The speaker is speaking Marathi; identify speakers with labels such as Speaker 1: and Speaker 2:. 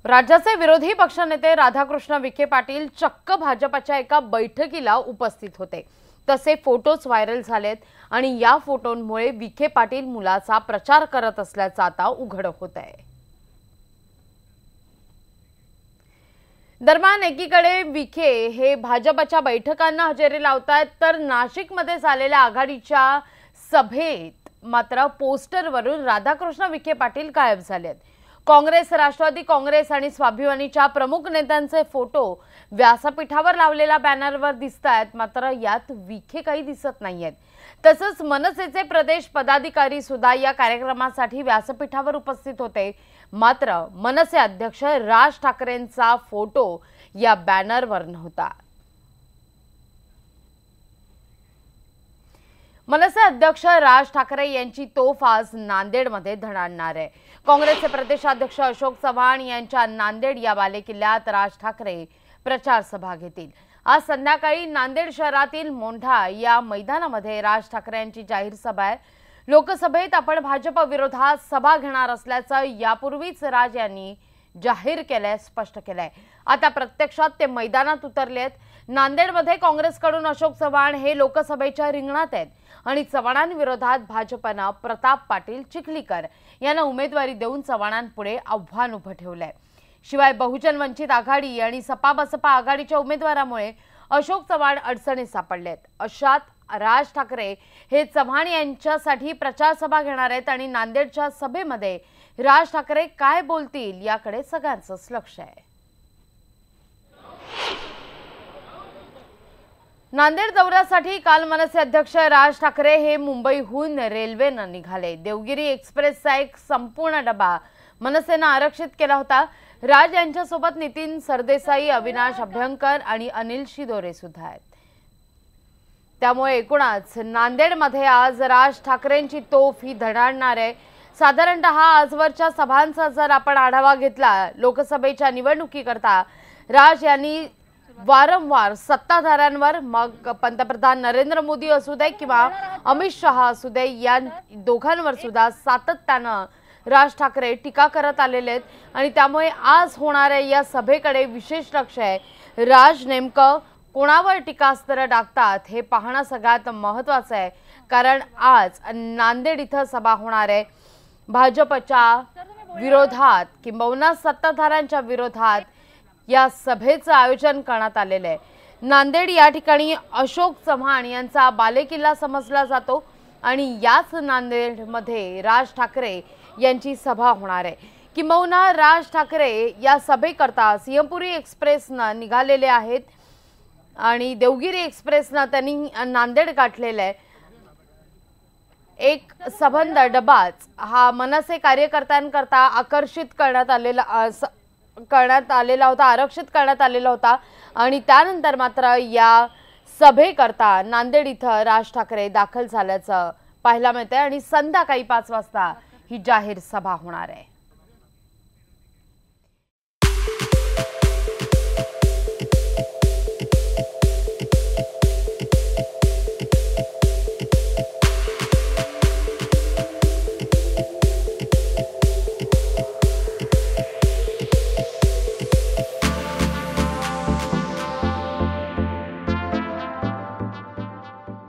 Speaker 1: राज्याचे विरोधी पक्षनेते राधाकृष्ण विखे पाटील चक्क भाजपच्या एका बैठकीला उपस्थित होते। तसे फोटोज व्हायरल झालेत आणि या फोटोंमुळे विखे पाटील मुलाचा प्रचार करत असल्याचं आता उघड होत आहे। दरम्यान एकीकडे विखे हे भाजपच्या बैठकांना हजेरी लावतात, तर नाशिकमध्ये झालेल्या आघाडीच्या सभेत मात्र पोस्टरवरून राधाकृष्ण विखे पाटील गायब झालेत। काँग्रेस, राष्ट्रवादी काँग्रेस आणि स्वाभिमानीच्या प्रमुख नेत्यांचे फोटो व्यासपीठावर लावलेल्या बॅनरवर दिसतात, मात्र यात विखे काही दिसत नाहीयेत। तसंच मनसेचे प्रदेश पदाधिकारी सुद्धा या कार्यक्रमासाठी व्यासपीठावर उपस्थित होते, मात्र मनसे अध्यक्ष राज ठाकरेंचा फोटो या बॅनरवर नव्हता। मनसे अध्यक्ष राज ठाकरे यांची तोफ आज नांदेडमध्ये धडाडणार आहे। काँग्रेसचे प्रदेशाध्यक्ष अशोक चव्हाण यांच्या नांदेड या बालेकिल्ल्यात राज ठाकरे प्रचार सभा घेतील। आज संध्याकाळी नांदेड शहरातील मोंढा या मैदानामध्ये राज ठाकरे यांची जाहीर सभा आहे। लोकसभेत आपण भाजप विरोधात सभा घेणार असल्याचं यापूर्वीच राज यांनी जाहीर केलंय, स्पष्ट केलंय। आता प्रत्यक्षात ते मैदानात उतरलेत। नांदेडमध्ये काँग्रेसकडून अशोक चव्हाण हे लोकसभेच्या रिंगणात आहेत आणि चव्हाणांविरोधात भाजपनं प्रताप पाटील चिखलीकर यांना उमेदवारी देऊन चव्हाणांपुढे आव्हान उभं ठेवलंय। शिवाय बहुजन वंचित आघाडी आणि सपा बसपा आघाडीच्या उमेदवारामुळे अशोक चव्हाण अडचणीत सापडलेत। अशात राज ठाकरे हे चव्हाण यांच्यासाठी प्रचार सभा घेणार आहेत आणि नांदेडच्या सभेमध्ये राज ठाकरे काय बोलतील याकडे सगळ्यांचंच लक्ष आहे। नांदेड दौऱ्यासाठी काल मनसे अध्यक्ष राज ठाकरे हे मुंबईहून रेल्वेने निघाले। देवगिरी एक्सप्रेसचा एक संपूर्ण डबा मनसेने आरक्षित केला होता। राज यांच्यासोबत नितीन सरदेसाई, अविनाश अभ्यंकर आणि अनिल शिदोरे सुद्धा आहेत। त्यामुळे एकूणच नांदेडमध्ये आज राज ठाकरेंची तोफ ही धडाडणार आहे। साधारणतः आजवरच्या सभांचा जर आपण आढावा घेतला, लोकसभेच्या निवडणुकीकरता राज यांनी वारंवार सत्ताधाऱ्यांवर, मग पंतप्रधान नरेंद्र मोदी असू दे किंवा अमित शहा असू दे, या दोघांवर सुद्धा सातत्यानं राज ठाकरे टीका करत आलेले आहेत आणि त्यामुळे आज होणाऱ्या या सभेकडे विशेष लक्ष आहे। राज नेमकं कोणावर टीकास्त्र टाकतात हे पाहणं सगळ्यात महत्त्वाचं आहे, कारण आज नांदेड इथं सभा होणार आहे। भाजपच्या विरोधात किंबहुना सत्ताधाऱ्यांच्या विरोधात या सभेचं आयोजन करण्यात आलेलं आहे। नांदेड या ठिकाणी अशोक चव्हाण यांचा बालेकिल्ला समजला जातो आणि याच नांदेडमध्ये राज ठाकरे यांची सभा होणार आहे। किंबहुना राज ठाकरे या सभेकरता सिंहपुरी एक्सप्रेसनं निघालेले आहेत आणि देवगिरी एक्सप्रेसनं त्यांनी नांदेड गाठलेलं आहे। एक सबंध डबाच हा मनसे कार्यकर्त्यांकरता आकर्षित करण्यात आलेला होता, आरक्षित करण्यात आलेला होता आणि त्यानंतर मात्र या सभेकरता नांदेड इथं राज ठाकरे दाखल झाल्याचं पाहायला मिळतंय आणि संध्याकाळी 5 वाजता ही जाहीर सभा होणार आहे।